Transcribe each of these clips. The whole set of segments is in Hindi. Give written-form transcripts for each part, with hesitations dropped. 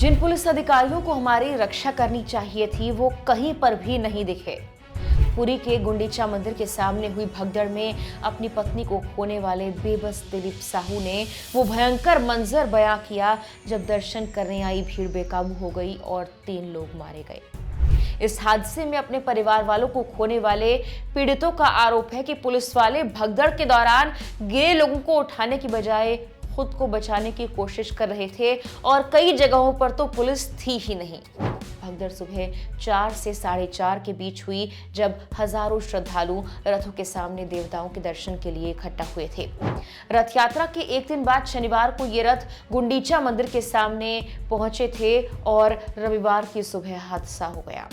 जिन पुलिस अधिकारियों को हमारी रक्षा करनी चाहिए थी वो कहीं पर भी नहीं दिखे। पुरी के गुंडीचा मंदिर के सामने हुई भगदड़ में अपनी पत्नी को खोने वाले बेबस दिलीप साहू ने वो भयंकर मंजर बयां किया जब दर्शन करने आई भीड़ बेकाबू हो गई और 3 लोग मारे गए। इस हादसे में अपने परिवार वालों को खोने वाले पीड़ितों का आरोप है कि पुलिस वाले भगदड़ के दौरान गिरे लोगों को उठाने की बजाय खुद को बचाने की कोशिश कर रहे थे और कई जगहों पर तो पुलिस थी ही नहीं। भगदड़ सुबह 4 से 4:30 के बीच हुई जब हजारों श्रद्धालु रथों के सामने देवताओं के दर्शन के लिए इकट्ठा हुए थे। रथ यात्रा के एक दिन बाद शनिवार को ये रथ गुंडीचा मंदिर के सामने पहुंचे थे और रविवार की सुबह हादसा हो गया।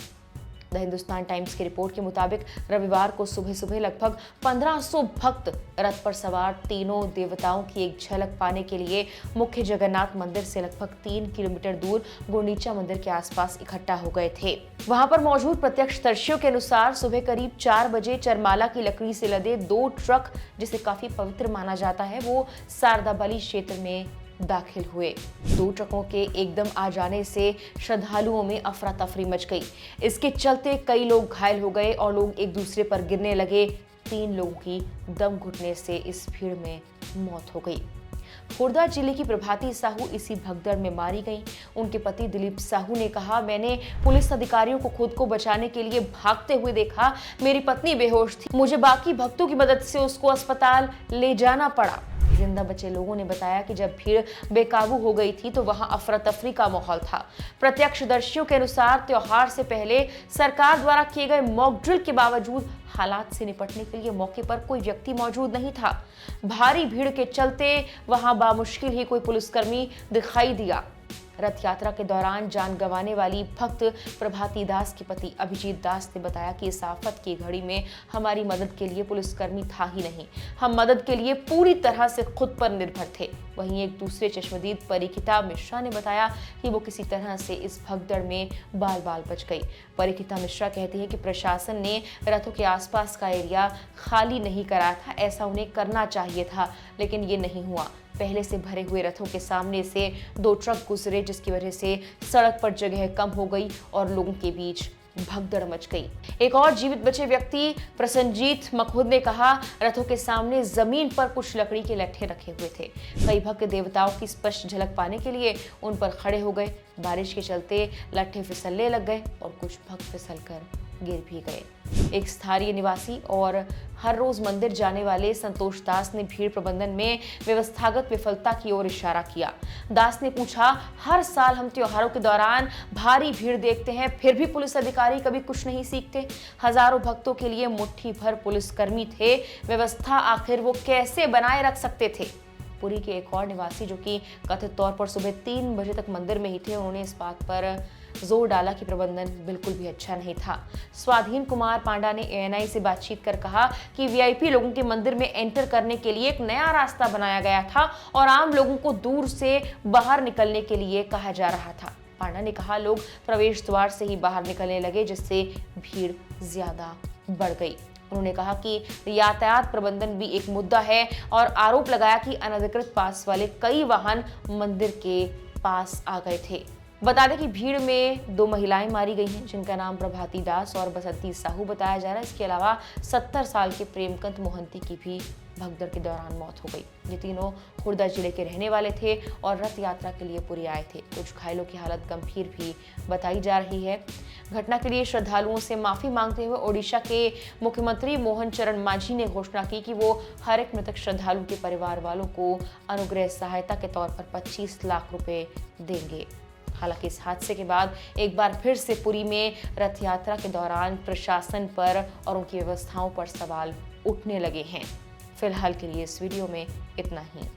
द हिंदुस्तान टाइम्स की रिपोर्ट के मुताबिक रविवार को सुबह सुबह लगभग 1500 भक्त रथ पर सवार तीनों देवताओं की एक झलक पाने के लिए मुख्य जगन्नाथ मंदिर से लगभग 3 किलोमीटर दूर गुंडीचा मंदिर के आसपास इकट्ठा हो गए थे। वहां पर मौजूद प्रत्यक्षदर्शियों के अनुसार सुबह करीब 4 बजे चरमाला की लकड़ी से लदे 2 ट्रक, जिसे काफी पवित्र माना जाता है, वो सारदाबली क्षेत्र में दाखिल हुए। 2 ट्रकों के एकदम आ जाने से श्रद्धालुओं में अफरा तफरी मच गई। इसके चलते कई लोग घायल हो गए और लोग एक दूसरे पर गिरने लगे। 3 लोगों की दम घुटने से इस भीड़ में मौत हो गई। खुर्दा जिले की प्रभाती साहू इसी भगदड़ में मारी गईं। उनके पति दिलीप साहू ने कहा, मैंने पुलिस अधिकारियों को खुद को बचाने के लिए भागते हुए देखा। मेरी पत्नी बेहोश थी, मुझे बाकी भक्तों की मदद से उसको अस्पताल ले जाना पड़ा। जिंदा बचे लोगों ने बताया कि जब भीड़ बेकाबू हो गई थी तो वहां अफरा तफरी का माहौल था। प्रत्यक्षदर्शियों के अनुसार त्योहार से पहले सरकार द्वारा किए गए मॉक ड्रिल के बावजूद हालात से निपटने के लिए मौके पर कोई व्यक्ति मौजूद नहीं था। भारी भीड़ के चलते वहां बामुश्किल ही कोई पुलिसकर्मी दिखाई दिया। रथ यात्रा के दौरान जान गंवाने वाली भक्त प्रभाती दास के पति अभिजीत दास ने बताया कि इस आफत की घड़ी में हमारी मदद के लिए पुलिसकर्मी था ही नहीं। हम मदद के लिए पूरी तरह से खुद पर निर्भर थे। वहीं एक दूसरे चश्मदीद परीक्षिता मिश्रा ने बताया कि वो किसी तरह से इस भगदड़ में बाल बाल बच गई। परीक्षिता मिश्रा कहती है कि प्रशासन ने रथों के आसपास का एरिया खाली नहीं कराया था, ऐसा उन्हें करना चाहिए था, लेकिन ये नहीं हुआ। पहले से भरे हुए रथों के सामने से 2 ट्रक गुजरे, जिसकी वजह से सड़क पर जगह कम हो गई और लोगों के बीच भगदड़ मच गई। एक और जीवित बचे व्यक्ति प्रसन्नजीत मखुद ने कहा, रथों के सामने जमीन पर कुछ लकड़ी के लट्ठे रखे हुए थे। कई भक्त देवताओं की स्पष्ट झलक पाने के लिए उन पर खड़े हो गए। बारिश के चलते लट्ठे फिसलने लग गए और कुछ भक्त फिसलकर गिर भी गए। एक स्थानीय निवासी और हर रोज मंदिर जाने वाले संतोष दास ने भीड़ प्रबंधन में व्यवस्थागत विफलता की ओर इशारा किया। दास ने पूछा, हर साल हम त्योहारों के दौरान भारी भीड़ देखते हैं, फिर भी पुलिस अधिकारी कभी कुछ नहीं सीखते। हजारों भक्तों के लिए मुट्ठी भर पुलिसकर्मी थे, व्यवस्था आखिर वो कैसे बनाए रख सकते थे। पुरी के एक और निवासी, जो कि कथित तौर पर सुबह 3 बजे तक मंदिर में ही थे, उन्होंने इस बात पर जोर डाला कि प्रबंधन बिल्कुल भी अच्छा नहीं था। स्वाधीन कुमार पांडा ने ANI से बातचीत कर कहा कि VIP लोगों के मंदिर में एंटर करने के लिए एक नया रास्ता बनाया गया था और आम लोगों को दूर से बाहर निकलने के लिए कहा जा रहा था। पांडा ने कहा, लोग प्रवेश द्वार से ही बाहर निकलने लगे, जिससे भीड़ ज्यादा बढ़ गई। उन्होंने कहा कि यातायात प्रबंधन भी एक मुद्दा है और आरोप लगाया कि अनधिकृत पास वाले कई वाहन मंदिर के पास आ गए थे। बता दें कि भीड़ में 2 महिलाएं मारी गई हैं, जिनका नाम प्रभाती दास और बसंती साहू बताया जा रहा है। इसके अलावा 70 साल के प्रेमकांत मोहंती की भी भगदड़ के दौरान मौत हो गई। ये तीनों खुर्दा जिले के रहने वाले थे और रथ यात्रा के लिए पुरी आए थे। कुछ घायलों की हालत गंभीर भी बताई जा रही है। घटना के लिए श्रद्धालुओं से माफी मांगते हुए ओडिशा के मुख्यमंत्री मोहन चरण मांझी ने घोषणा की कि वो हर एक मृतक श्रद्धालु के परिवार वालों को अनुग्रह सहायता के तौर पर 25 लाख रुपए देंगे। हालांकि इस हादसे के बाद एक बार फिर से पुरी में रथ यात्रा के दौरान प्रशासन पर और उनकी व्यवस्थाओं पर सवाल उठने लगे हैं। फिलहाल के लिए इस वीडियो में इतना ही।